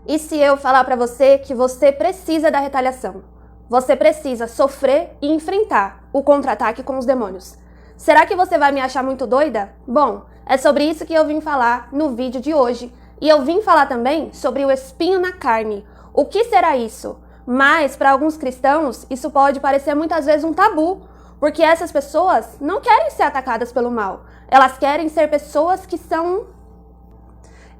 E se eu falar para você que você precisa da retaliação? Você precisa sofrer e enfrentar o contra-ataque com os demônios. Será que você vai me achar muito doida? Bom, é sobre isso que eu vim falar no vídeo de hoje. E eu vim falar também sobre o espinho na carne. O que será isso? Mas, para alguns cristãos, isso pode parecer muitas vezes um tabu, porque essas pessoas não querem ser atacadas pelo mal. Elas querem ser pessoas que são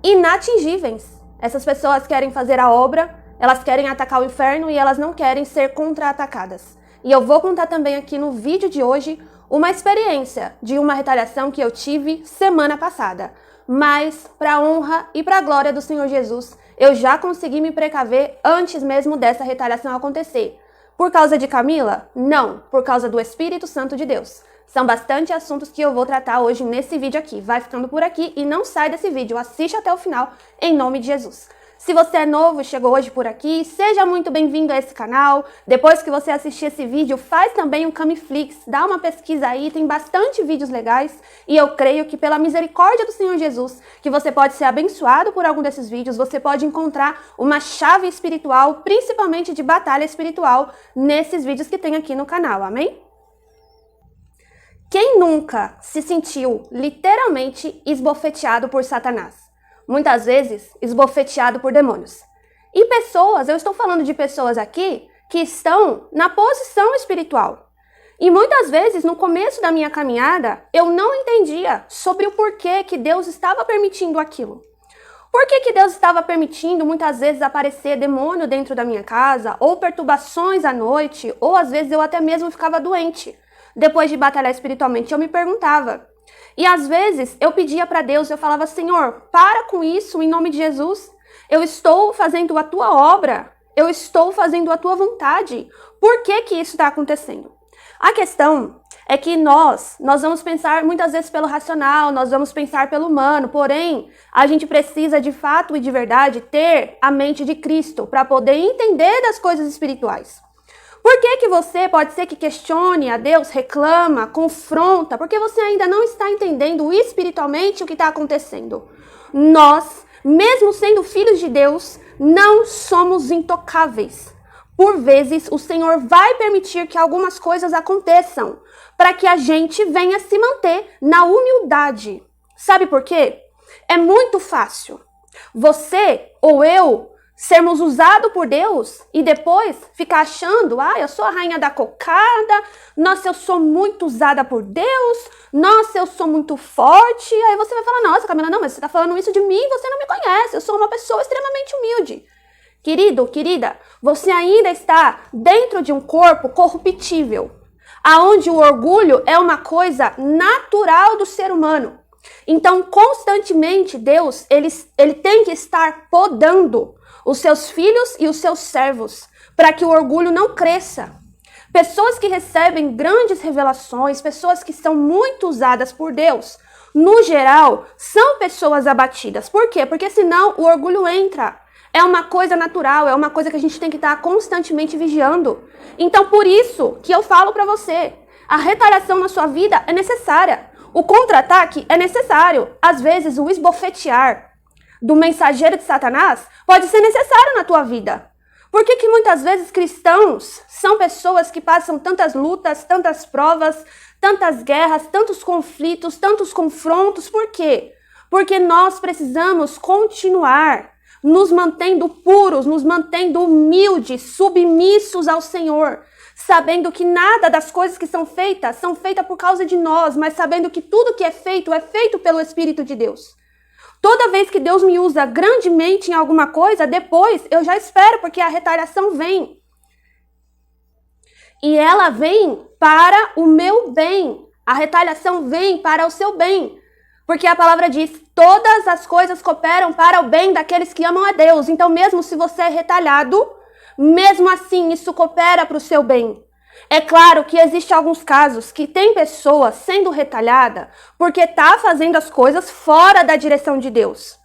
inatingíveis. Essas pessoas querem fazer a obra, elas querem atacar o inferno e elas não querem ser contra-atacadas. E eu vou contar também aqui no vídeo de hoje uma experiência de uma retaliação que eu tive semana passada. Mas, para a honra e para a glória do Senhor Jesus, eu já consegui me precaver antes mesmo dessa retaliação acontecer. Por causa de Camila? Não, por causa do Espírito Santo de Deus. São bastante assuntos que eu vou tratar hoje nesse vídeo aqui. Vai ficando por aqui e não sai desse vídeo. Assiste até o final, em nome de Jesus. Se você é novo e chegou hoje por aqui, seja muito bem-vindo a esse canal. Depois que você assistir esse vídeo, faz também um Camiflix, dá uma pesquisa aí, tem bastante vídeos legais. E eu creio que pela misericórdia do Senhor Jesus, que você pode ser abençoado por algum desses vídeos, você pode encontrar uma chave espiritual, principalmente de batalha espiritual, nesses vídeos que tem aqui no canal, amém? Quem nunca se sentiu literalmente esbofeteado por Satanás? Muitas vezes esbofeteado por demônios. E pessoas, eu estou falando de pessoas aqui que estão na posição espiritual. E muitas vezes no começo da minha caminhada eu não entendia sobre o porquê que Deus estava permitindo aquilo. Por que Deus estava permitindo muitas vezes aparecer demônio dentro da minha casa, ou perturbações à noite, ou às vezes eu até mesmo ficava doente. Depois de batalhar espiritualmente, eu me perguntava. E às vezes eu pedia para Deus, eu falava, Senhor, para com isso em nome de Jesus. Eu estou fazendo a tua obra, eu estou fazendo a tua vontade. Por que isso está acontecendo? A questão é que nós vamos pensar muitas vezes pelo racional, nós vamos pensar pelo humano, porém, a gente precisa de fato e de verdade ter a mente de Cristo para poder entender das coisas espirituais. Por que você pode ser que questione a Deus, reclama, confronta? Porque você ainda não está entendendo espiritualmente o que está acontecendo. Nós, mesmo sendo filhos de Deus, não somos intocáveis. Por vezes, o Senhor vai permitir que algumas coisas aconteçam para que a gente venha se manter na humildade. Sabe por quê? É muito fácil você ou eu sermos usados por Deus e depois ficar achando, eu sou a rainha da cocada, nossa, eu sou muito usada por Deus, nossa, eu sou muito forte. Aí você vai falar, nossa, Camila, não, mas você está falando isso de mim, você não me conhece, eu sou uma pessoa extremamente humilde. Querido, querida, você ainda está dentro de um corpo corruptível, aonde o orgulho é uma coisa natural do ser humano. Então, constantemente, Deus, ele tem que estar podando os seus filhos e os seus servos, para que o orgulho não cresça. Pessoas que recebem grandes revelações, pessoas que são muito usadas por Deus, no geral, são pessoas abatidas. Por quê? Porque senão o orgulho entra. É uma coisa natural, é uma coisa que a gente tem que estar constantemente vigiando. Então, por isso que eu falo para você, a retaliação na sua vida é necessária. O contra-ataque é necessário. Às vezes, o esbofetear do mensageiro de Satanás pode ser necessário na tua vida. Por que muitas vezes cristãos são pessoas que passam tantas lutas, tantas provas, tantas guerras, tantos conflitos, tantos confrontos? Por quê? Porque nós precisamos continuar nos mantendo puros, nos mantendo humildes, submissos ao Senhor, sabendo que nada das coisas que são feitas por causa de nós, mas sabendo que tudo que é feito pelo Espírito de Deus. Toda vez que Deus me usa grandemente em alguma coisa, depois eu já espero, porque a retaliação vem. E ela vem para o meu bem. A retaliação vem para o seu bem. Porque a palavra diz, todas as coisas cooperam para o bem daqueles que amam a Deus. Então, mesmo se você é retalhado, mesmo assim, isso coopera para o seu bem. É claro que existem alguns casos que tem pessoa sendo retalhada porque está fazendo as coisas fora da direção de Deus.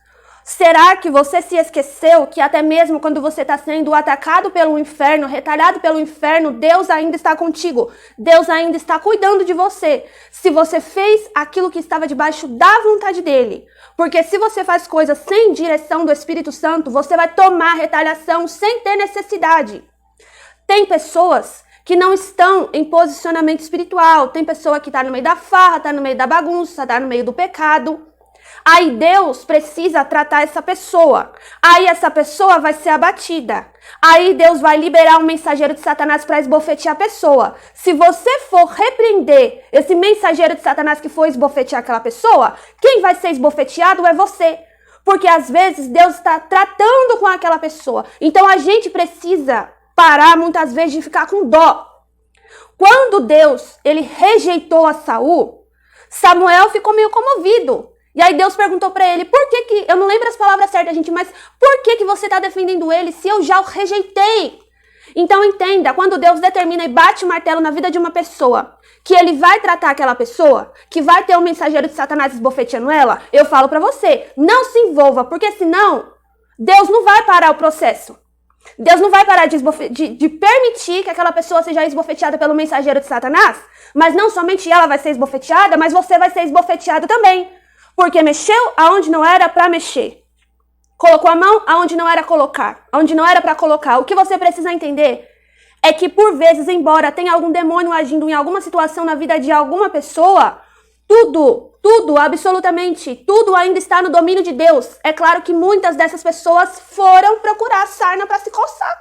Será que você se esqueceu que até mesmo quando você está sendo atacado pelo inferno, retalhado pelo inferno, Deus ainda está contigo? Deus ainda está cuidando de você. Se você fez aquilo que estava debaixo da vontade dele. Porque se você faz coisas sem direção do Espírito Santo, você vai tomar retaliação sem ter necessidade. Tem pessoas que não estão em posicionamento espiritual. Tem pessoa que está no meio da farra, está no meio da bagunça, está no meio do pecado. Aí Deus precisa tratar essa pessoa. Aí essa pessoa vai ser abatida. Aí Deus vai liberar um mensageiro de Satanás para esbofetear a pessoa. Se você for repreender esse mensageiro de Satanás que for esbofetear aquela pessoa, quem vai ser esbofeteado é você. Porque às vezes Deus está tratando com aquela pessoa. Então a gente precisa parar muitas vezes de ficar com dó. Quando Deus ele rejeitou a Saul, Samuel ficou meio comovido. E aí Deus perguntou para ele, por que eu não lembro as palavras certas, gente, mas por que você está defendendo ele se eu já o rejeitei? Então entenda, quando Deus determina e bate o martelo na vida de uma pessoa, que ele vai tratar aquela pessoa, que vai ter um mensageiro de Satanás esbofeteando ela, eu falo para você, não se envolva, porque senão Deus não vai parar o processo. Deus não vai parar de permitir que aquela pessoa seja esbofeteada pelo mensageiro de Satanás, mas não somente ela vai ser esbofeteada, mas você vai ser esbofeteado também. Porque mexeu aonde não era para mexer. Colocou a mão aonde não era colocar. Aonde não era para colocar. O que você precisa entender é que por vezes, embora tenha algum demônio agindo em alguma situação na vida de alguma pessoa, tudo, absolutamente, tudo ainda está no domínio de Deus. É claro que muitas dessas pessoas foram procurar sarna para se coçar.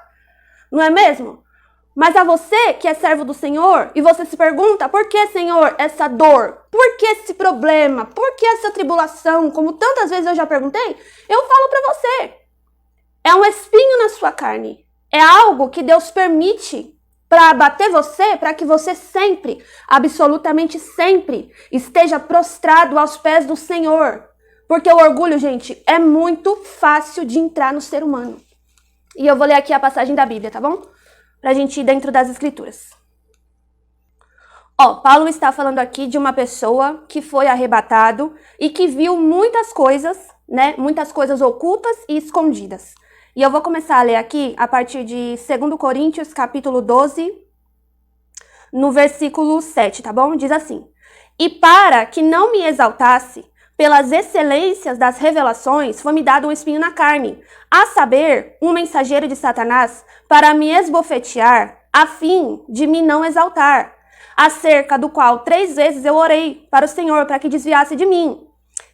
Não é mesmo? Mas a você que é servo do Senhor, e você se pergunta, por que, Senhor, essa dor? Por que esse problema? Por que essa tribulação? Como tantas vezes eu já perguntei, eu falo para você. É um espinho na sua carne. É algo que Deus permite para abater você, para que você sempre, absolutamente sempre, esteja prostrado aos pés do Senhor. Porque o orgulho, gente, é muito fácil de entrar no ser humano. E eu vou ler aqui a passagem da Bíblia, tá bom? Pra gente ir dentro das escrituras. Paulo está falando aqui de uma pessoa que foi arrebatado e que viu muitas coisas, né? Muitas coisas ocultas e escondidas. E eu vou começar a ler aqui a partir de 2 Coríntios, capítulo 12, no versículo 7, tá bom? Diz assim: E para que não me exaltasse, pelas excelências das revelações, foi-me dado um espinho na carne, a saber, um mensageiro de Satanás, para me esbofetear, a fim de me não exaltar, acerca do qual 3 vezes eu orei para o Senhor, para que desviasse de mim.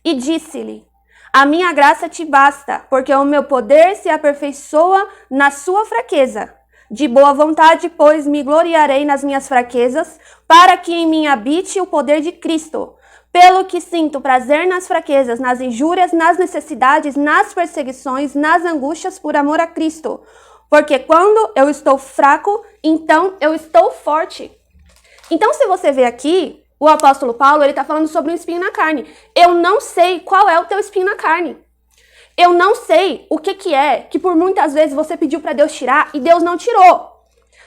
E disse-lhe, a minha graça te basta, porque o meu poder se aperfeiçoa na sua fraqueza. De boa vontade, pois, me gloriarei nas minhas fraquezas, para que em mim habite o poder de Cristo. Pelo que sinto prazer nas fraquezas, nas injúrias, nas necessidades, nas perseguições, nas angústias por amor a Cristo. Porque quando eu estou fraco, então eu estou forte. Então, se você vê aqui, o apóstolo Paulo, ele está falando sobre um espinho na carne. Eu não sei qual é o teu espinho na carne. Eu não sei o que é que por muitas vezes você pediu para Deus tirar e Deus não tirou.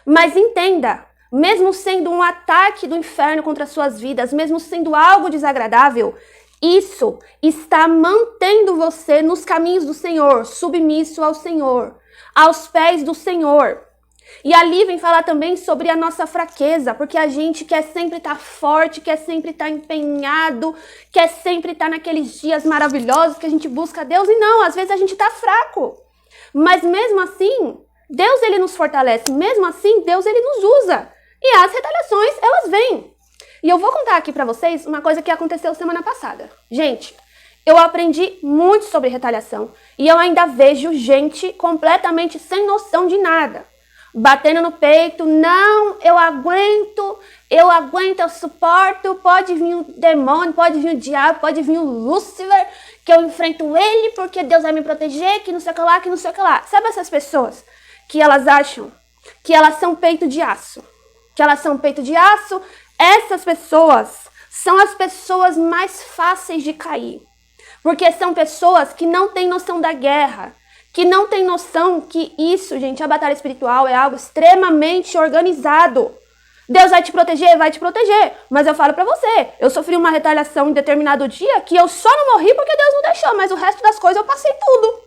Mas entenda, mesmo sendo um ataque do inferno contra as suas vidas, mesmo sendo algo desagradável, isso está mantendo você nos caminhos do Senhor, submisso ao Senhor, aos pés do Senhor. E ali vem falar também sobre a nossa fraqueza, porque a gente quer sempre estar forte, quer sempre estar empenhado, quer sempre estar naqueles dias maravilhosos que a gente busca a Deus, e não, às vezes a gente está fraco. Mas mesmo assim, Deus ele nos fortalece, mesmo assim, Deus ele nos usa. E as retaliações, elas vêm. E eu vou contar aqui pra vocês uma coisa que aconteceu semana passada. Gente, eu aprendi muito sobre retaliação. E eu ainda vejo gente completamente sem noção de nada. Batendo no peito, não, eu aguento, eu suporto. Pode vir o demônio, pode vir o diabo, pode vir o Lúcifer, que eu enfrento ele porque Deus vai me proteger, que não sei o que lá, que não sei o que lá. Sabe essas pessoas que elas acham que elas são peito de aço? Que elas são peito de aço, essas pessoas são as pessoas mais fáceis de cair. Porque são pessoas que não têm noção da guerra, que não têm noção que isso, gente, a batalha espiritual é algo extremamente organizado. Deus vai te proteger, mas eu falo pra você, eu sofri uma retaliação em determinado dia que eu só não morri porque Deus não deixou, mas o resto das coisas eu passei tudo.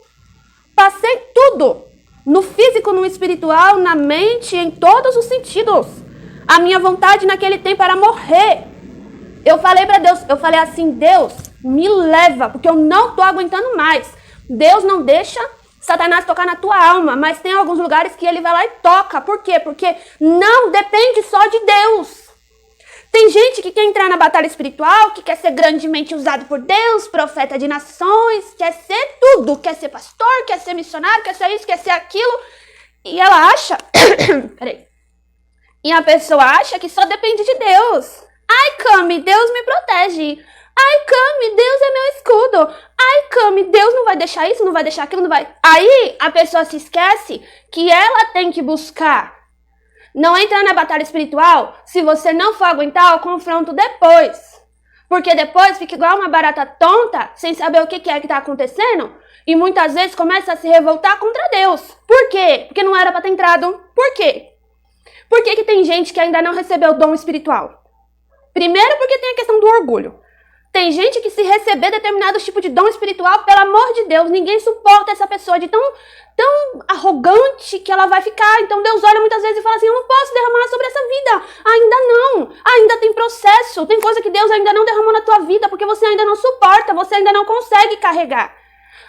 Passei tudo. No físico, no espiritual, na mente, em todos os sentidos. A minha vontade naquele tempo era morrer. Eu falei pra Deus, eu falei assim, Deus, Me leva, porque eu não tô aguentando mais. Deus não deixa Satanás tocar na tua alma, mas tem alguns lugares que ele vai lá e toca. Por quê? Porque não depende só de Deus. Tem gente que quer entrar na batalha espiritual, que quer ser grandemente usado por Deus, profeta de nações, quer ser tudo, quer ser pastor, quer ser missionário, quer ser isso, quer ser aquilo. E ela acha, peraí, e a pessoa acha que só depende de Deus. Ai, Cami, Deus me protege. Ai, Cami, Deus é meu escudo. Ai, Cami, Deus não vai deixar isso, não vai deixar aquilo, não vai. Aí a pessoa se esquece que ela tem que buscar. Não entrar na batalha espiritual se você não for aguentar o confronto depois. Porque depois fica igual uma barata tonta, sem saber o que é que está acontecendo. E muitas vezes começa a se revoltar contra Deus. Por quê? Porque não era para ter entrado. Por quê? Por que tem gente que ainda não recebeu o dom espiritual? Primeiro porque tem a questão do orgulho. Tem gente que se receber determinado tipo de dom espiritual, pelo amor de Deus, ninguém suporta essa pessoa de tão arrogante que ela vai ficar. Então Deus olha muitas vezes e fala assim, eu não posso derramar sobre essa vida. Ainda não. Ainda tem processo. Tem coisa que Deus ainda não derramou na tua vida, porque você ainda não suporta, você ainda não consegue carregar.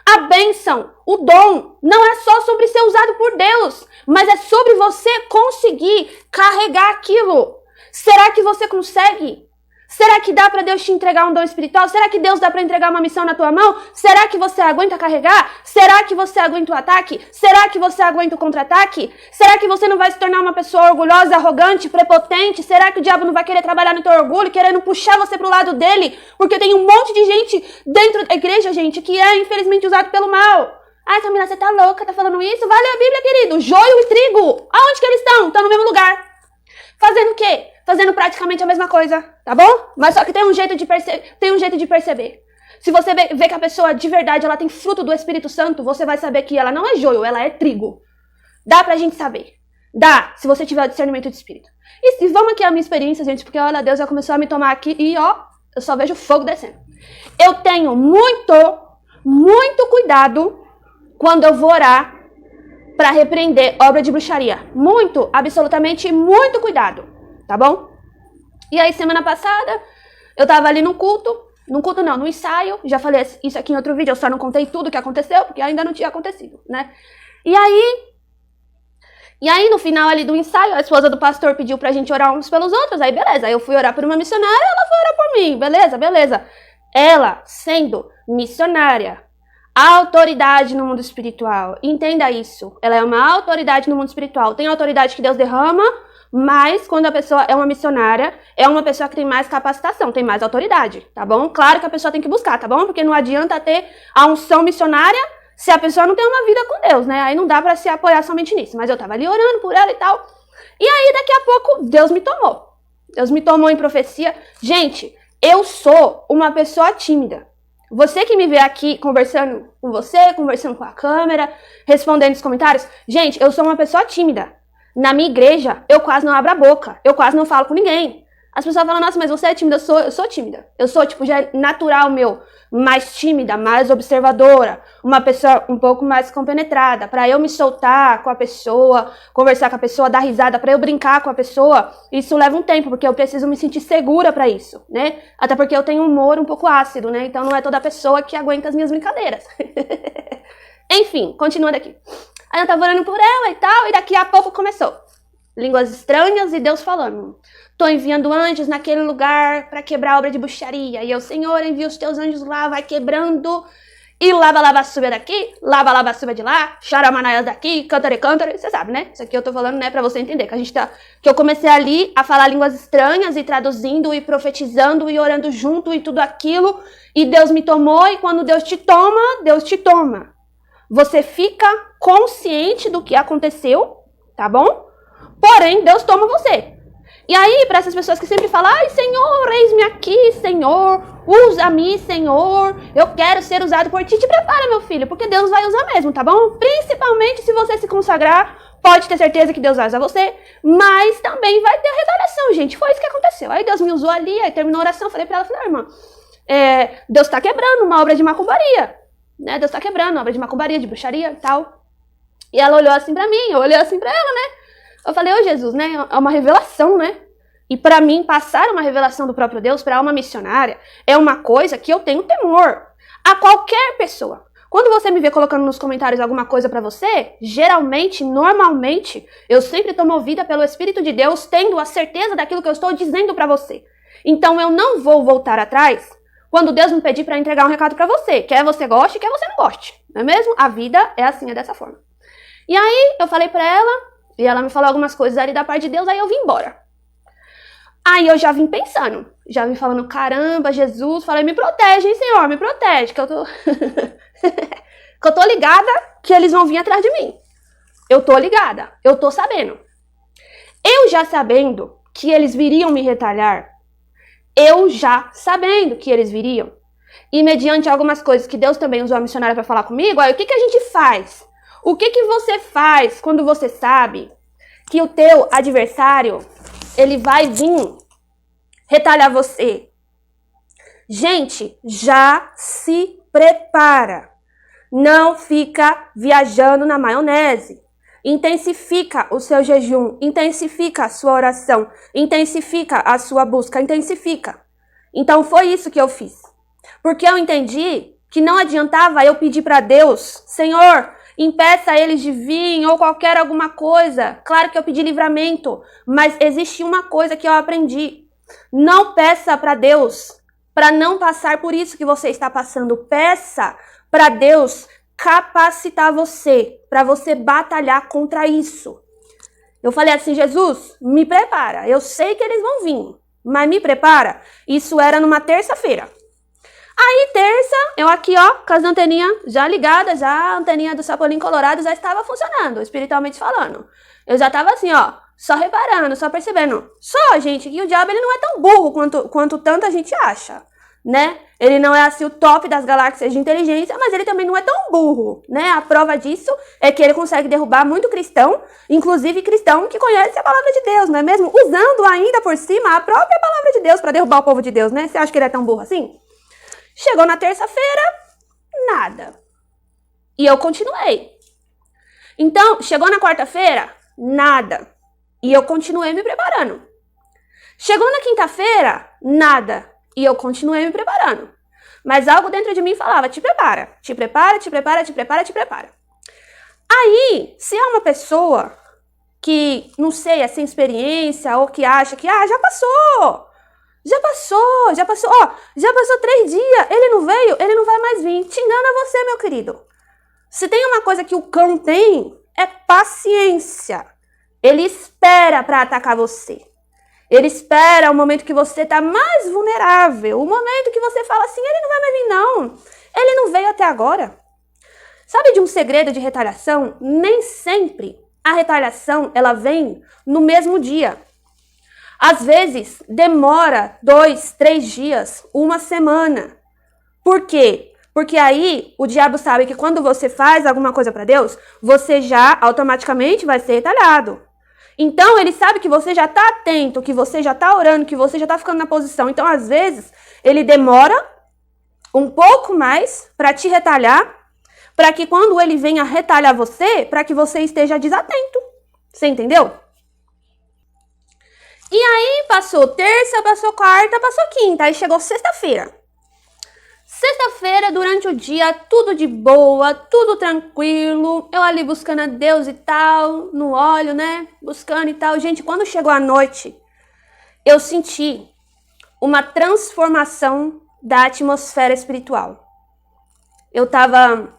A bênção, o dom, não é só sobre ser usado por Deus, mas é sobre você conseguir carregar aquilo. Será que você consegue? Será que dá para Deus te entregar um dom espiritual? Será que Deus dá para entregar uma missão na tua mão? Será que você aguenta carregar? Será que você aguenta o ataque? Será que você aguenta o contra-ataque? Será que você não vai se tornar uma pessoa orgulhosa, arrogante, prepotente? Será que o diabo não vai querer trabalhar no teu orgulho, querendo puxar você pro lado dele? Porque tem um monte de gente dentro da igreja, gente, que é infelizmente usado pelo mal. Ai, Camila, você tá louca, tá falando isso? Vai ler a Bíblia, querido. Joio e trigo. Aonde que eles estão? Estão no mesmo lugar. Fazendo o quê? Fazendo praticamente a mesma coisa, tá bom? Mas só que tem um jeito de perceber. Se você vê que a pessoa de verdade ela tem fruto do Espírito Santo, você vai saber que ela não é joio, ela é trigo. Dá pra gente saber. Dá, se você tiver o discernimento de espírito. E vamos aqui a minha experiência, gente, porque olha, Deus já começou a me tomar aqui e ó, eu só vejo fogo descendo. Eu tenho muito cuidado quando eu vou orar para repreender obra de bruxaria. Muito, absolutamente muito cuidado, tá bom? E aí, semana passada, eu tava ali no ensaio, já falei isso aqui em outro vídeo, eu só não contei tudo que aconteceu, porque ainda não tinha acontecido, né? E aí, no final ali do ensaio, a esposa do pastor pediu pra gente orar uns pelos outros, aí beleza, aí eu fui orar por uma missionária, ela foi orar por mim, beleza. Ela, sendo missionária, autoridade no mundo espiritual. Entenda isso. Ela é uma autoridade no mundo espiritual. Tem autoridade que Deus derrama, mas quando a pessoa é uma missionária, é uma pessoa que tem mais capacitação, tem mais autoridade, tá bom? Claro que a pessoa tem que buscar, tá bom? Porque não adianta ter a unção missionária se a pessoa não tem uma vida com Deus, né? Aí não dá pra se apoiar somente nisso. Mas eu tava ali orando por ela e tal. E aí, daqui a pouco, Deus me tomou. Deus me tomou em profecia. Gente, eu sou uma pessoa tímida. Você que me vê aqui conversando com você, conversando com a câmera, respondendo os comentários. Gente, eu sou uma pessoa tímida. Na minha igreja, eu quase não abro a boca. Eu quase não falo com ninguém. As pessoas falam, nossa, mas você é tímida. Eu sou tímida. Eu sou, tipo, já é natural meu. Mais tímida, mais observadora. Uma pessoa um pouco mais compenetrada. Pra eu me soltar com a pessoa, conversar com a pessoa, dar risada, pra eu brincar com a pessoa. Isso leva um tempo, porque eu preciso me sentir segura pra isso, né? Até porque eu tenho um humor um pouco ácido, né? Então não é toda pessoa que aguenta as minhas brincadeiras. Enfim, continuando aqui. Aí eu tava orando por ela e tal, e daqui a pouco começou. Línguas estranhas e Deus falando. Tô enviando anjos naquele lugar pra quebrar a obra de bruxaria. E eu, Senhor, envia os teus anjos lá, vai quebrando. E lava suba daqui, lava suba de lá, charamanaias daqui, cântare. Você sabe, né? Isso aqui eu tô falando, né, pra você entender. Que eu comecei ali a falar línguas estranhas e traduzindo e profetizando e orando junto e tudo aquilo. E Deus me tomou e quando Deus te toma. Você fica consciente do que aconteceu, tá bom? Porém, Deus toma você. E aí, para essas pessoas que sempre falam, ai, Senhor, eis-me aqui, Senhor, usa-me, Senhor, eu quero ser usado por ti, te prepara, meu filho, porque Deus vai usar mesmo, tá bom? Principalmente se você se consagrar, pode ter certeza que Deus vai usar você, mas também vai ter retaliação, gente, foi isso que aconteceu. Aí Deus me usou ali, aí terminou a oração, falei pra ela, irmã, Deus tá quebrando uma obra de macumbaria, né? Deus tá quebrando uma obra de macumbaria, de bruxaria e tal. E ela olhou assim pra mim, eu olhei assim pra ela, né? Eu falei, ô Jesus, né? É uma revelação, né? E para mim, passar uma revelação do próprio Deus para uma missionária é uma coisa que eu tenho temor a qualquer pessoa. Quando você me vê colocando nos comentários alguma coisa para você, geralmente, normalmente, eu sempre estou movida pelo Espírito de Deus, tendo a certeza daquilo que eu estou dizendo para você. Então eu não vou voltar atrás quando Deus me pedir para entregar um recado para você. Quer você goste, quer você não goste. Não é mesmo? A vida é assim, é dessa forma. E aí eu falei para ela, e ela me falou algumas coisas ali da parte de Deus, aí eu vim embora. Aí eu já vim pensando, já vim falando, caramba, Jesus, falei, me protege, hein, Senhor, me protege, que eu tô... que eu tô ligada que eles vão vir atrás de mim. Eu tô ligada, eu tô sabendo. Eu já sabendo que eles viriam me retalhar, eu já sabendo que eles viriam, e mediante algumas coisas que Deus também usou a missionária para falar comigo, aí o que a gente faz? O que você faz quando você sabe que o teu adversário, ele vai vir retalhar você? Gente, já se prepara. Não fica viajando na maionese. Intensifica o seu jejum, intensifica a sua oração, intensifica a sua busca, intensifica. Então foi isso que eu fiz. Porque eu entendi que não adiantava eu pedir para Deus, Senhor, impeça eles de vir ou qualquer alguma coisa. Claro que eu pedi livramento, mas existe uma coisa que eu aprendi. Não peça para Deus para não passar por isso que você está passando. Peça para Deus capacitar você, para você batalhar contra isso. Eu falei assim, Jesus, me prepara. Eu sei que eles vão vir, mas me prepara. Isso era numa terça-feira. Aí, terça, eu aqui, ó, com as anteninhas já ligadas, já a anteninha do Sapolim Colorado já estava funcionando, espiritualmente falando. Eu já estava assim, ó, só reparando, só percebendo. Só, gente, que o diabo ele não é tão burro quanto tanta gente acha, né? Ele não é assim o top das galáxias de inteligência, mas ele também não é tão burro, né? A prova disso é que ele consegue derrubar muito cristão, inclusive cristão que conhece a palavra de Deus, não é mesmo? Usando ainda por cima a própria palavra de Deus para derrubar o povo de Deus, né? Você acha que ele é tão burro assim? Chegou na terça-feira, nada. E eu continuei. Então, chegou na quarta-feira, nada. E eu continuei me preparando. Chegou na quinta-feira, nada. E eu continuei me preparando. Mas algo dentro de mim falava, te prepara, te prepara, te prepara, te prepara, te prepara. Aí, se é uma pessoa que, não sei, é sem experiência ou que acha que, já passou. Já passou, ó, já passou 3 dias, ele não veio, ele não vai mais vir. Te engana você, meu querido. Se tem uma coisa que o cão tem, é paciência. Ele espera para atacar você. Ele espera o momento que você tá mais vulnerável, o momento que você fala assim, ele não vai mais vir não, ele não veio até agora. Sabe de um segredo de retaliação? Nem sempre a retaliação, ela vem no mesmo dia. Às vezes, demora 2, 3 dias, 1 semana. Por quê? Porque aí o diabo sabe que quando você faz alguma coisa para Deus, você já automaticamente vai ser retalhado. Então, ele sabe que você já está atento, que você já está orando, que você já está ficando na posição. Então, às vezes, ele demora um pouco mais para te retalhar, para que quando ele venha retalhar você, para que você esteja desatento. Você entendeu? E aí, passou terça, passou quarta, passou quinta, aí chegou sexta-feira. Sexta-feira, durante o dia, tudo de boa, tudo tranquilo, eu ali buscando a Deus e tal, no óleo, né, buscando e tal. Gente, quando chegou a noite, eu senti uma transformação da atmosfera espiritual. Eu tava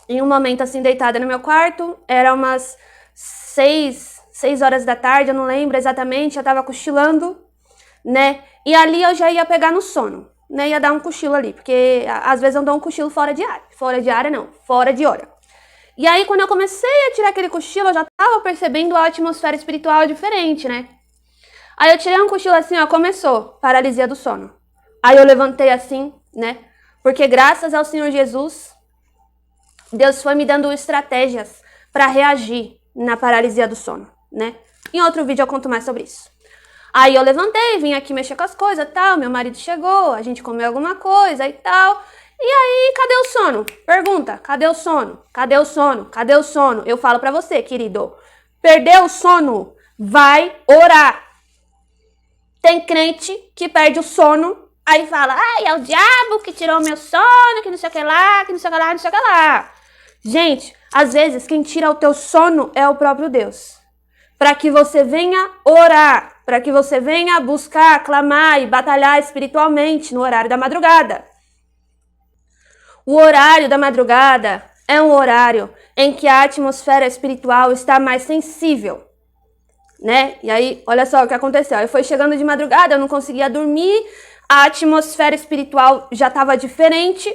em um momento assim, deitada no meu quarto, era umas 6 horas da tarde, eu não lembro exatamente, eu tava cochilando, né? E ali eu já ia pegar no sono, né? Ia dar um cochilo ali, porque às vezes eu dou um cochilo fora de área. Fora de área não, fora de hora. E aí quando eu comecei a tirar aquele cochilo, eu já tava percebendo a atmosfera espiritual diferente, né? Aí eu tirei um cochilo assim, ó, começou, paralisia do sono. Aí eu levantei assim, né? Porque graças ao Senhor Jesus, Deus foi me dando estratégias para reagir na paralisia do sono, né? Em outro vídeo eu conto mais sobre isso. Aí eu levantei, vim aqui mexer com as coisas, tal, meu marido chegou, a gente comeu alguma coisa e tal. E aí, cadê o sono? Pergunta, cadê o sono? Cadê o sono? Cadê o sono? Eu falo pra você, querido, perdeu o sono, vai orar. Tem crente que perde o sono, aí fala, ai, é o diabo que tirou o meu sono, que não sei o que lá, que não sei o que lá, não sei o que lá. Gente, às vezes quem tira o teu sono é o próprio Deus. Para que você venha orar, para que você venha buscar, clamar e batalhar espiritualmente no horário da madrugada. O horário da madrugada é um horário em que a atmosfera espiritual está mais sensível, né? E aí, olha só o que aconteceu. Eu fui chegando de madrugada, eu não conseguia dormir, a atmosfera espiritual já estava diferente.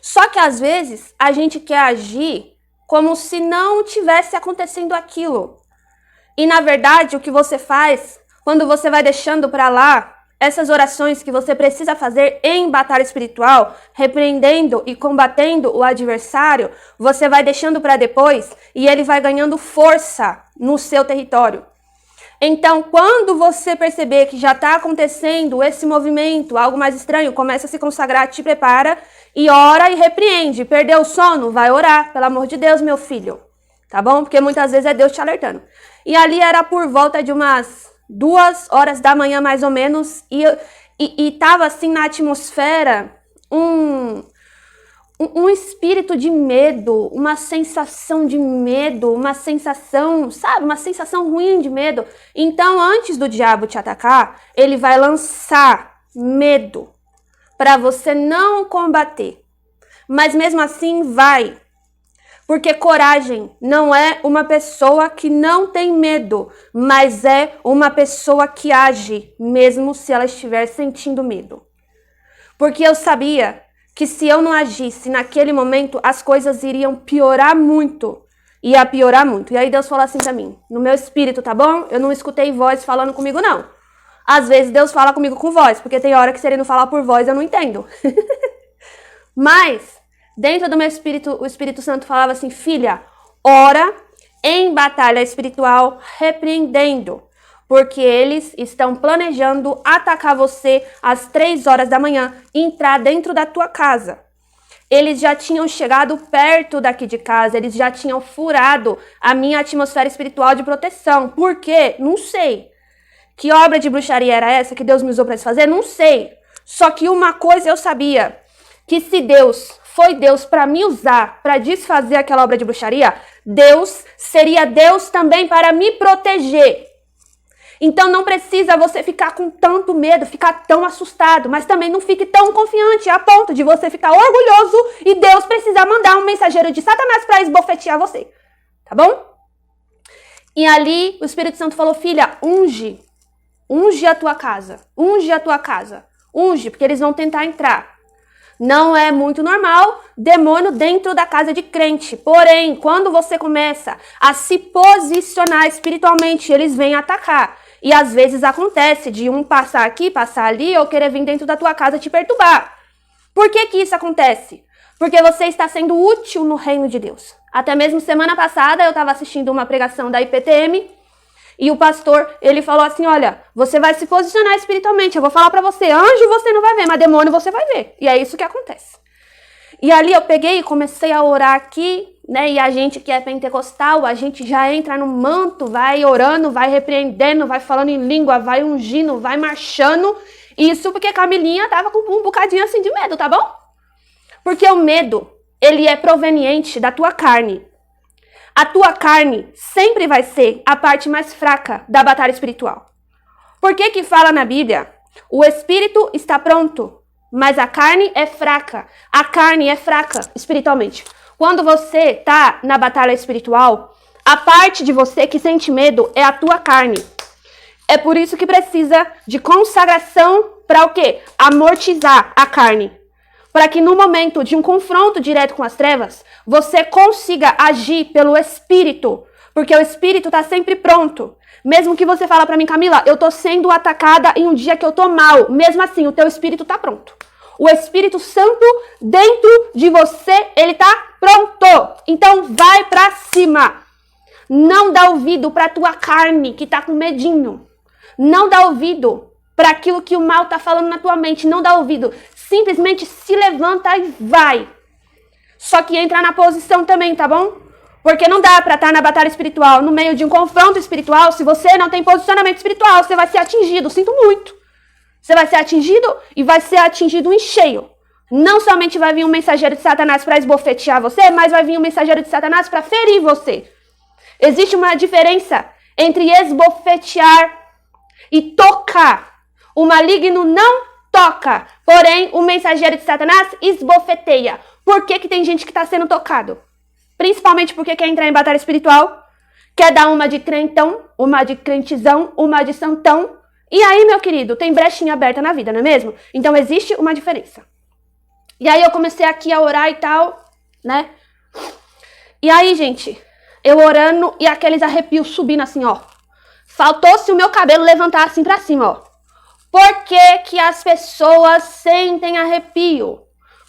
Só que às vezes a gente quer agir como se não tivesse acontecendo aquilo. E na verdade, o que você faz quando você vai deixando para lá essas orações que você precisa fazer em batalha espiritual, repreendendo e combatendo o adversário, você vai deixando para depois e ele vai ganhando força no seu território. Então, quando você perceber que já está acontecendo esse movimento, algo mais estranho, começa a se consagrar, te prepara e ora e repreende. Perdeu o sono? Vai orar, pelo amor de Deus, meu filho. Tá bom? Porque muitas vezes é Deus te alertando. E ali era por volta de umas 2 horas da manhã, mais ou menos, e tava assim na atmosfera um espírito de medo, uma sensação de medo, uma sensação, sabe, uma sensação ruim de medo. Então, antes do diabo te atacar, ele vai lançar medo para você não combater. Mas mesmo assim vai. Porque coragem não é uma pessoa que não tem medo, mas é uma pessoa que age, mesmo se ela estiver sentindo medo. Porque eu sabia que se eu não agisse naquele momento, as coisas iriam piorar muito. Ia piorar muito. E aí Deus falou assim pra mim, no meu espírito, tá bom? Eu não escutei voz falando comigo, não. Às vezes Deus fala comigo com voz, porque tem hora que se ele não falar por voz, eu não entendo. Mas dentro do meu espírito, o Espírito Santo falava assim, filha, ora em batalha espiritual, repreendendo, porque eles estão planejando atacar você às 3 horas da manhã, entrar dentro da tua casa. Eles já tinham chegado perto daqui de casa, eles já tinham furado a minha atmosfera espiritual de proteção. Por quê? Não sei. Que obra de bruxaria era essa que Deus me usou para fazer? Não sei. Só que uma coisa eu sabia, que se Deus foi Deus para me usar, para desfazer aquela obra de bruxaria, Deus seria Deus também para me proteger. Então não precisa você ficar com tanto medo, ficar tão assustado, mas também não fique tão confiante a ponto de você ficar orgulhoso e Deus precisar mandar um mensageiro de Satanás para esbofetear você. Tá bom? E ali o Espírito Santo falou, filha, unge a tua casa, unge, porque eles vão tentar entrar. Não é muito normal demônio dentro da casa de crente. Porém, quando você começa a se posicionar espiritualmente, eles vêm atacar. E às vezes acontece de um passar aqui, passar ali, ou querer vir dentro da tua casa te perturbar. Por que que isso acontece? Porque você está sendo útil no reino de Deus. Até mesmo semana passada eu estava assistindo uma pregação da IPTM, e o pastor, ele falou assim, olha, você vai se posicionar espiritualmente, eu vou falar pra você, anjo você não vai ver, mas demônio você vai ver. E é isso que acontece. E ali eu peguei e comecei a orar aqui, né, e a gente que é pentecostal, a gente já entra no manto, vai orando, vai repreendendo, vai falando em língua, vai ungindo, vai marchando. Isso porque Camilinha tava com um bocadinho assim de medo, tá bom? Porque o medo, ele é proveniente da tua carne. A tua carne sempre vai ser a parte mais fraca da batalha espiritual. Por que que fala na Bíblia? O espírito está pronto, mas a carne é fraca. A carne é fraca espiritualmente. Quando você está na batalha espiritual, a parte de você que sente medo é a tua carne. É por isso que precisa de consagração para o quê? Amortizar a carne. Para que no momento de um confronto direto com as trevas, você consiga agir pelo Espírito, porque o Espírito está sempre pronto. Mesmo que você fala para mim, Camila, eu tô sendo atacada em um dia que eu tô mal, mesmo assim, o teu Espírito tá pronto. O Espírito Santo dentro de você, ele tá pronto. Então vai para cima. Não dá ouvido para tua carne que tá com medinho. Não dá ouvido para aquilo que o mal tá falando na tua mente. Não dá ouvido. Simplesmente se levanta e vai. Só que entra na posição também, tá bom? Porque não dá pra estar na batalha espiritual, no meio de um confronto espiritual, se você não tem posicionamento espiritual, você vai ser atingido, sinto muito. Você vai ser atingido e vai ser atingido em cheio. Não somente vai vir um mensageiro de Satanás para esbofetear você, mas vai vir um mensageiro de Satanás para ferir você. Existe uma diferença entre esbofetear e tocar. O maligno não toca, porém o mensageiro de Satanás esbofeteia. Por que tem gente que está sendo tocado? Principalmente porque quer entrar em batalha espiritual, quer dar uma de crentão, uma de crentizão, uma de santão. E aí, meu querido, tem brechinha aberta na vida, não é mesmo? Então existe uma diferença. E aí eu comecei aqui a orar e tal, né? E aí, gente, eu orando e aqueles arrepios subindo assim, ó. Faltou-se o meu cabelo levantar assim pra cima, ó. Por que que as pessoas sentem arrepio?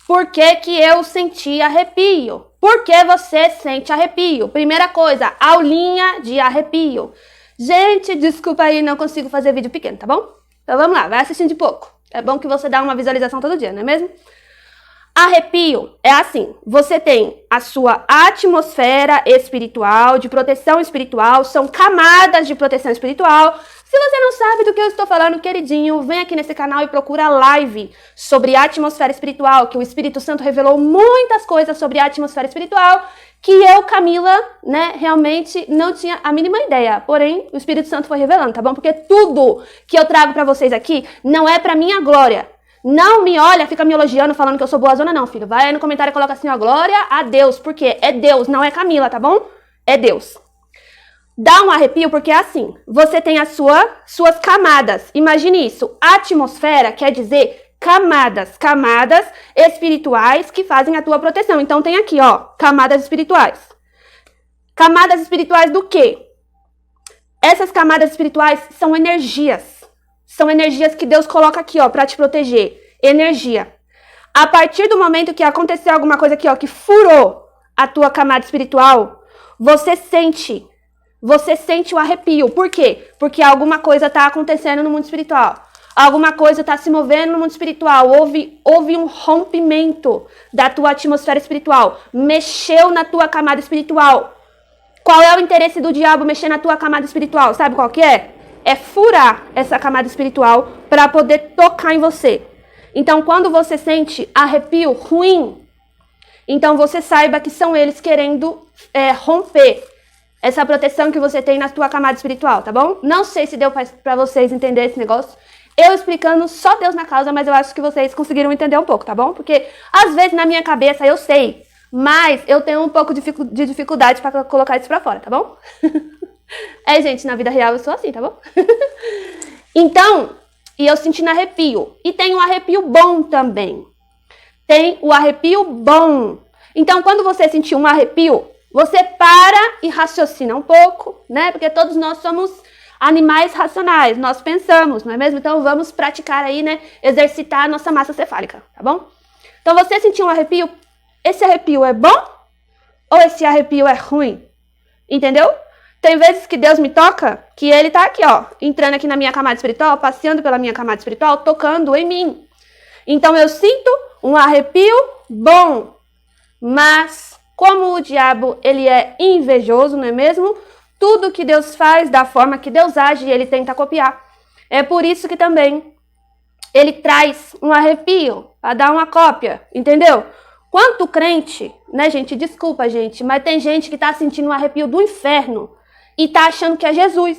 Por que que eu senti arrepio? Por que você sente arrepio? Primeira coisa, aulinha de arrepio. Gente, desculpa aí, não consigo fazer vídeo pequeno, tá bom? Então vamos lá, vai assistindo de pouco. É bom que você dá uma visualização todo dia, não é mesmo? Arrepio é assim, você tem a sua atmosfera espiritual, de proteção espiritual, são camadas de proteção espiritual. Se você não sabe do que eu estou falando, queridinho, vem aqui nesse canal e procura live sobre atmosfera espiritual, que o Espírito Santo revelou muitas coisas sobre a atmosfera espiritual, que eu, Camila, né, realmente não tinha a mínima ideia. Porém, o Espírito Santo foi revelando, tá bom? Porque tudo que eu trago pra vocês aqui não é pra minha glória. Não me olha, fica me elogiando, falando que eu sou boazona, não, filho. Vai aí no comentário e coloca assim, ó, glória a Deus. Por quê? É Deus, não é Camila, tá bom? É Deus. Dá um arrepio porque é assim, você tem as suas camadas. Imagine isso, atmosfera quer dizer camadas espirituais que fazem a tua proteção. Então tem aqui, ó, camadas espirituais. Camadas espirituais do quê? Essas camadas espirituais são energias. São energias que Deus coloca aqui, ó, pra te proteger. Energia. A partir do momento que aconteceu alguma coisa aqui, ó, que furou a tua camada espiritual, você sente o arrepio. Por quê? Porque alguma coisa tá acontecendo no mundo espiritual. Alguma coisa tá se movendo no mundo espiritual. Houve um rompimento da tua atmosfera espiritual. Mexeu na tua camada espiritual. Qual é o interesse do diabo mexer na tua camada espiritual? Sabe qual que é? É furar essa camada espiritual para poder tocar em você. Então, quando você sente arrepio ruim, então você saiba que são eles querendo romper essa proteção que você tem na tua camada espiritual, tá bom? Não sei se deu para vocês entenderem esse negócio. Eu explicando, só Deus na causa, mas eu acho que vocês conseguiram entender um pouco, tá bom? Porque às vezes na minha cabeça eu sei, mas eu tenho um pouco de dificuldade para colocar isso para fora, tá bom? Gente, na vida real eu sou assim, tá bom? Então, e eu senti arrepio. E tem um arrepio bom também. Tem o arrepio bom. Então, quando você sentir um arrepio, você para e raciocina um pouco, né? Porque todos nós somos animais racionais, nós pensamos, não é mesmo? Então, vamos praticar aí, né? Exercitar a nossa massa cefálica, tá bom? Então, você sentiu um arrepio, esse arrepio é bom ou esse arrepio é ruim? Entendeu? Tem vezes que Deus me toca, que ele tá aqui, ó, entrando aqui na minha camada espiritual, passeando pela minha camada espiritual, tocando em mim. Então eu sinto um arrepio bom. Mas, como o diabo, ele é invejoso, não é mesmo? Tudo que Deus faz, da forma que Deus age, ele tenta copiar. É por isso que também ele traz um arrepio, para dar uma cópia, entendeu? Quanto crente, né, gente? Desculpa, gente, mas tem gente que tá sentindo um arrepio do inferno e tá achando que é Jesus.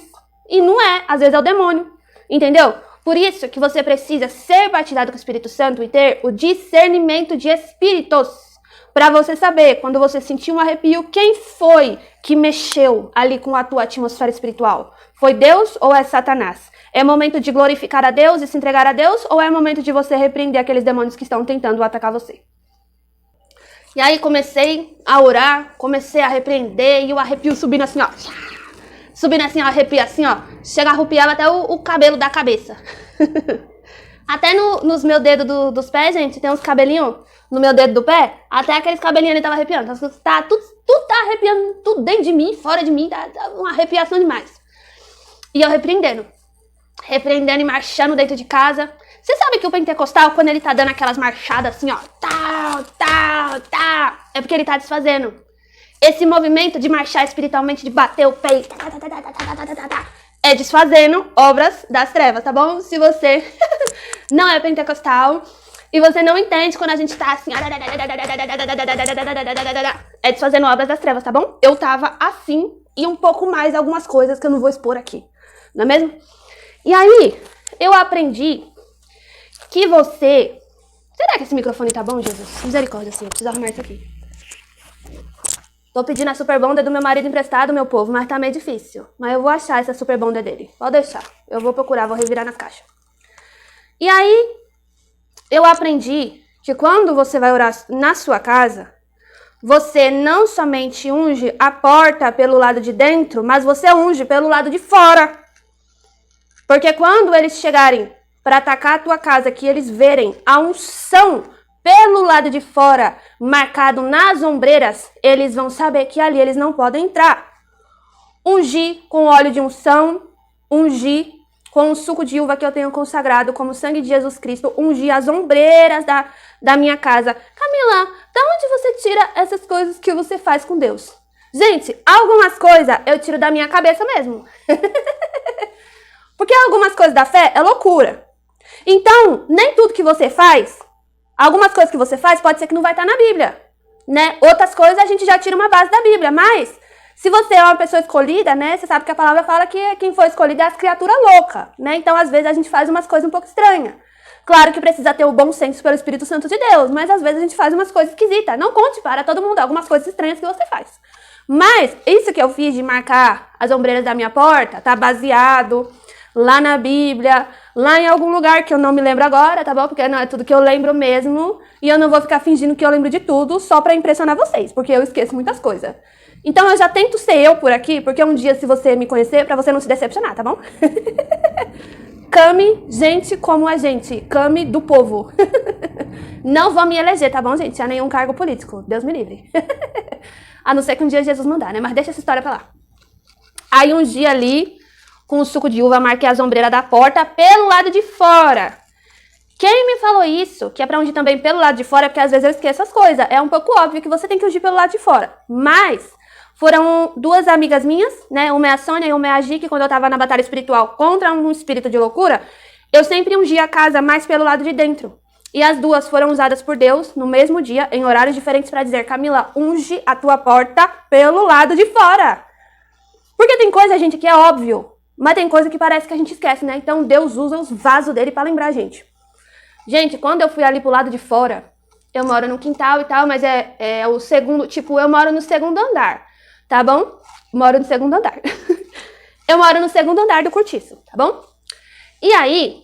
E não é, às vezes é o demônio, entendeu? Por isso que você precisa ser batizado com o Espírito Santo e ter o discernimento de espíritos, para você saber, quando você sentir um arrepio, quem foi que mexeu ali com a tua atmosfera espiritual? Foi Deus ou é Satanás? É momento de glorificar a Deus e se entregar a Deus, ou é momento de você repreender aqueles demônios que estão tentando atacar você? E aí comecei a orar, comecei a repreender e o arrepio subindo assim, ó. Subindo assim, ó, arrepia assim, ó. Chega a arrepiar até o cabelo da cabeça. Até nos meus dedos dos pés, gente, tem uns cabelinhos no meu dedo do pé. Até aqueles cabelinhos ali tava arrepiando. Então, tudo tá arrepiando, tudo dentro de mim, fora de mim. Tá uma arrepiação demais. E eu repreendendo e marchando dentro de casa. Você sabe que o pentecostal, quando ele tá dando aquelas marchadas assim, ó. É porque ele tá desfazendo. Esse movimento de marchar espiritualmente, de bater o pé, é desfazendo obras das trevas, tá bom? Se você não é pentecostal e você não entende quando a gente tá assim, é desfazendo obras das trevas, tá bom? Eu tava assim e um pouco mais algumas coisas que eu não vou expor aqui, não é mesmo? E aí, eu aprendi que você... Será que esse microfone tá bom, Jesus? Misericórdia, sim, eu preciso arrumar isso aqui. Tô pedindo a super bonder do meu marido emprestado, meu povo, mas tá meio difícil. Mas eu vou achar essa super bonder dele. Pode deixar. Eu vou procurar, vou revirar nas caixas. E aí, eu aprendi que quando você vai orar na sua casa, você não somente unge a porta pelo lado de dentro, mas você unge pelo lado de fora. Porque quando eles chegarem para atacar a tua casa, que eles verem a unção pelo lado de fora, marcado nas ombreiras, eles vão saber que ali eles não podem entrar. Ungir com óleo de unção, ungir com o suco de uva que eu tenho consagrado como sangue de Jesus Cristo, ungir as ombreiras da minha casa. Camila, da onde você tira essas coisas que você faz com Deus? Gente, algumas coisas eu tiro da minha cabeça mesmo. Porque algumas coisas da fé é loucura. Então, nem tudo que você faz... Algumas coisas que você faz pode ser que não vai estar na Bíblia, né? Outras coisas a gente já tira uma base da Bíblia, mas se você é uma pessoa escolhida, né? Você sabe que a palavra fala que quem foi escolhido é as criaturas loucas, né? Então, às vezes, a gente faz umas coisas um pouco estranhas. Claro que precisa ter o bom senso pelo Espírito Santo de Deus, mas às vezes a gente faz umas coisas esquisitas. Não conte para todo mundo algumas coisas estranhas que você faz. Mas isso que eu fiz de marcar as ombreiras da minha porta, tá baseado lá na Bíblia, lá em algum lugar que eu não me lembro agora, tá bom? Porque não é tudo que eu lembro mesmo. E eu não vou ficar fingindo que eu lembro de tudo só pra impressionar vocês, porque eu esqueço muitas coisas. Então eu já tento ser eu por aqui, porque um dia, se você me conhecer, pra você não se decepcionar, tá bom? Came gente como a gente. Came do povo. Não vou me eleger, tá bom, gente? A nenhum cargo político. Deus me livre. A não ser que um dia Jesus mandar, né? Mas deixa essa história pra lá. Aí um dia ali... com o suco de uva, marquei as ombreiras da porta pelo lado de fora. Quem me falou isso, que é pra ungir também pelo lado de fora, porque às vezes eu esqueço as coisas. É um pouco óbvio que você tem que ungir pelo lado de fora. Mas foram duas amigas minhas, né? Uma é a Sônia e uma é a Gi, que quando eu tava na batalha espiritual contra um espírito de loucura, eu sempre ungia a casa mais pelo lado de dentro. E as duas foram usadas por Deus no mesmo dia, em horários diferentes, pra dizer: Camila, unge a tua porta pelo lado de fora. Porque tem coisa, gente, que é óbvio. Mas tem coisa que parece que a gente esquece, né? Então Deus usa os vasos dele pra lembrar a gente. Gente, quando eu fui ali pro lado de fora, eu moro no quintal e tal, mas é o segundo, tipo, eu moro no segundo andar, tá bom? Moro no segundo andar. Eu moro no segundo andar do cortiço, tá bom? E aí,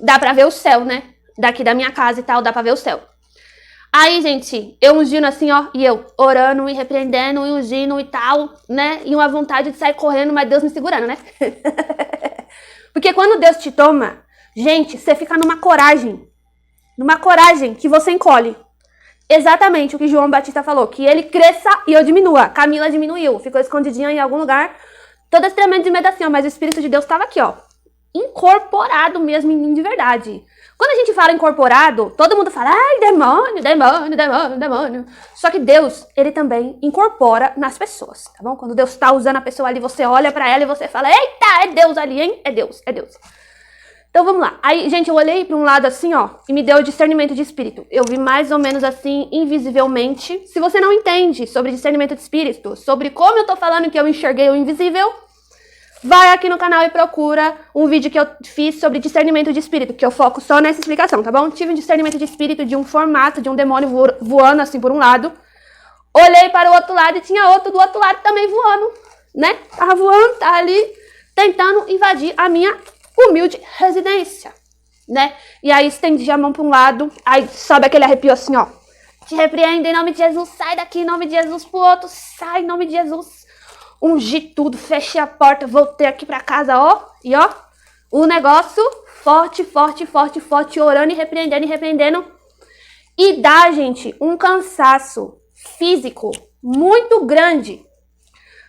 dá pra ver o céu, né? Daqui da minha casa e tal, dá pra ver o céu. Aí, gente, eu ungindo assim, ó, e eu orando e repreendendo e ungindo e tal, né? E uma vontade de sair correndo, mas Deus me segurando, né? Porque quando Deus te toma, gente, você fica numa coragem que você encolhe. Exatamente o que João Batista falou, que ele cresça e eu diminua. Camila diminuiu, ficou escondidinha em algum lugar, toda extremamente de medo assim, ó, mas o Espírito de Deus estava aqui, ó, incorporado mesmo em mim de verdade. Quando a gente fala incorporado, todo mundo fala, ai, demônio, demônio, demônio, demônio. Só que Deus, ele também incorpora nas pessoas, tá bom? Quando Deus tá usando a pessoa ali, você olha pra ela e você fala, eita, é Deus ali, hein? É Deus, é Deus. Então vamos lá. Aí, gente, eu olhei pra um lado assim, ó, e me deu discernimento de espírito. Eu vi mais ou menos assim, invisivelmente. Se você não entende sobre discernimento de espírito, sobre como eu tô falando que eu enxerguei o invisível, vai aqui no canal e procura um vídeo que eu fiz sobre discernimento de espírito, que eu foco só nessa explicação, tá bom? Tive um discernimento de espírito de um formato de um demônio voando assim por um lado. Olhei para o outro lado e tinha outro do outro lado também voando, né? Tava voando, tá ali tentando invadir a minha humilde residência, né? E aí estendi a mão para um lado, aí sobe aquele arrepio assim, ó. Te repreendo em nome de Jesus, sai daqui em nome de Jesus, pro outro, sai em nome de Jesus. Ungi tudo, fechei a porta, voltei aqui pra casa, ó. E ó, o negócio forte, forte, forte, forte, orando e repreendendo. E dá, gente, um cansaço físico muito grande.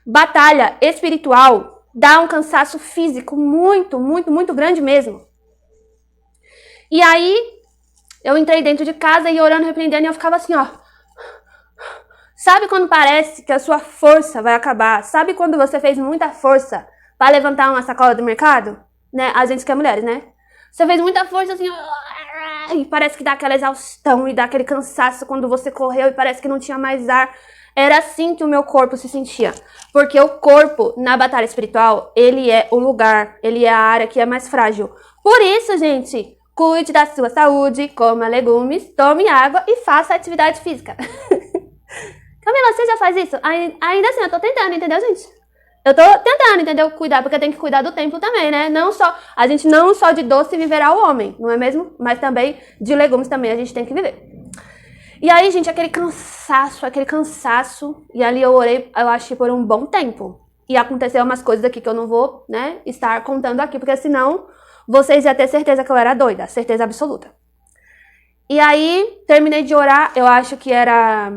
Batalha espiritual dá um cansaço físico muito, muito, muito grande mesmo. E aí, eu entrei dentro de casa e orando, repreendendo, e eu ficava assim, ó. Sabe quando parece que a sua força vai acabar? Sabe quando você fez muita força para levantar uma sacola do mercado? Né? A gente que é mulheres, né? Você fez muita força assim, e parece que dá aquela exaustão e dá aquele cansaço quando você correu e parece que não tinha mais ar. Era assim que o meu corpo se sentia. Porque o corpo, na batalha espiritual, ele é o lugar, ele é a área que é mais frágil. Por isso, gente, cuide da sua saúde, coma legumes, tome água e faça atividade física. Camila, você já faz isso? Ainda assim, eu tô tentando, entendeu, gente? Eu tô tentando, entendeu? Cuidar, porque tem que cuidar do templo também, né? A gente não só de doce viverá o homem, não é mesmo? Mas também de legumes também a gente tem que viver. E aí, gente, aquele cansaço. E ali eu orei, eu acho que por um bom tempo. E aconteceu umas coisas aqui que eu não vou, né, estar contando aqui, porque senão vocês iam ter certeza que eu era doida, certeza absoluta. E aí, terminei de orar, eu acho que era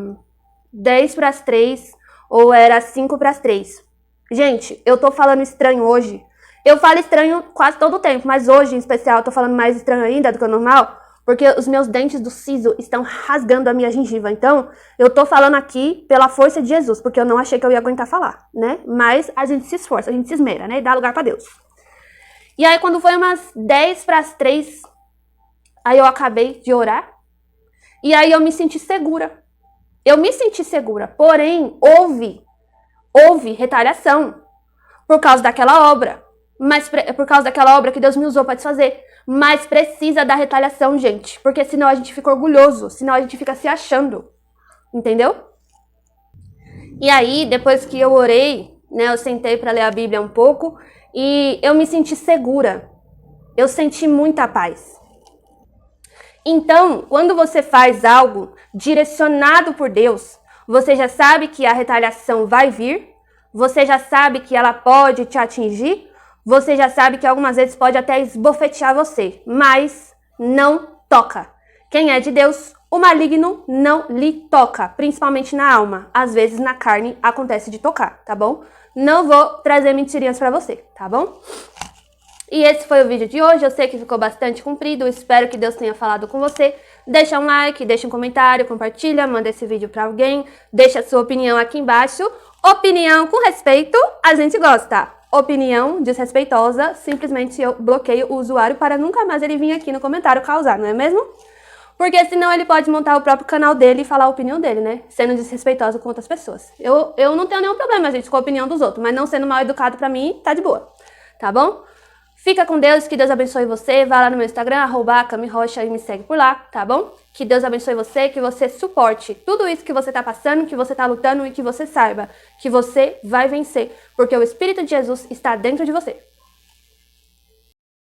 10 para as 3 ou era 5 para as 3. Gente, eu tô falando estranho hoje. Eu falo estranho quase todo o tempo, mas hoje, em especial, eu tô falando mais estranho ainda do que o normal, porque os meus dentes do siso estão rasgando a minha gengiva. Então, eu tô falando aqui pela força de Jesus, porque eu não achei que eu ia aguentar falar, né? Mas a gente se esforça, a gente se esmera, né? E dá lugar pra Deus. E aí, quando foi umas 10 para as 3, aí eu acabei de orar. E aí eu me senti segura. Porém, houve retaliação por causa daquela obra. Mas por causa daquela obra que Deus me usou para desfazer. Mas precisa da retaliação, gente. Porque senão a gente fica orgulhoso. Senão a gente fica se achando. Entendeu? E aí, depois que eu orei, né, eu sentei para ler a Bíblia um pouco. E eu me senti segura. Eu senti muita paz. Então, quando você faz algo direcionado por Deus, você já sabe que a retaliação vai vir, você já sabe que ela pode te atingir, você já sabe que algumas vezes pode até esbofetear você, mas não toca. Quem é de Deus, o maligno não lhe toca, principalmente na alma. Às vezes na carne acontece de tocar, tá bom? Não vou trazer mentirinhas pra você, tá bom? E esse foi o vídeo de hoje, eu sei que ficou bastante comprido, espero que Deus tenha falado com você. Deixa um like, deixa um comentário, compartilha, manda esse vídeo pra alguém, deixa a sua opinião aqui embaixo. Opinião com respeito, a gente gosta. Opinião desrespeitosa, simplesmente eu bloqueio o usuário para nunca mais ele vir aqui no comentário causar, não é mesmo? Porque senão ele pode montar o próprio canal dele e falar a opinião dele, né? Sendo desrespeitoso com outras pessoas. Eu não tenho nenhum problema, gente, com a opinião dos outros, mas não sendo mal educado pra mim, tá de boa, tá bom? Fica com Deus, que Deus abençoe você. Vai lá no meu Instagram, @camirocha e me segue por lá, tá bom? Que Deus abençoe você, que você suporte tudo isso que você tá passando, que você tá lutando e que você saiba que você vai vencer, porque o Espírito de Jesus está dentro de você.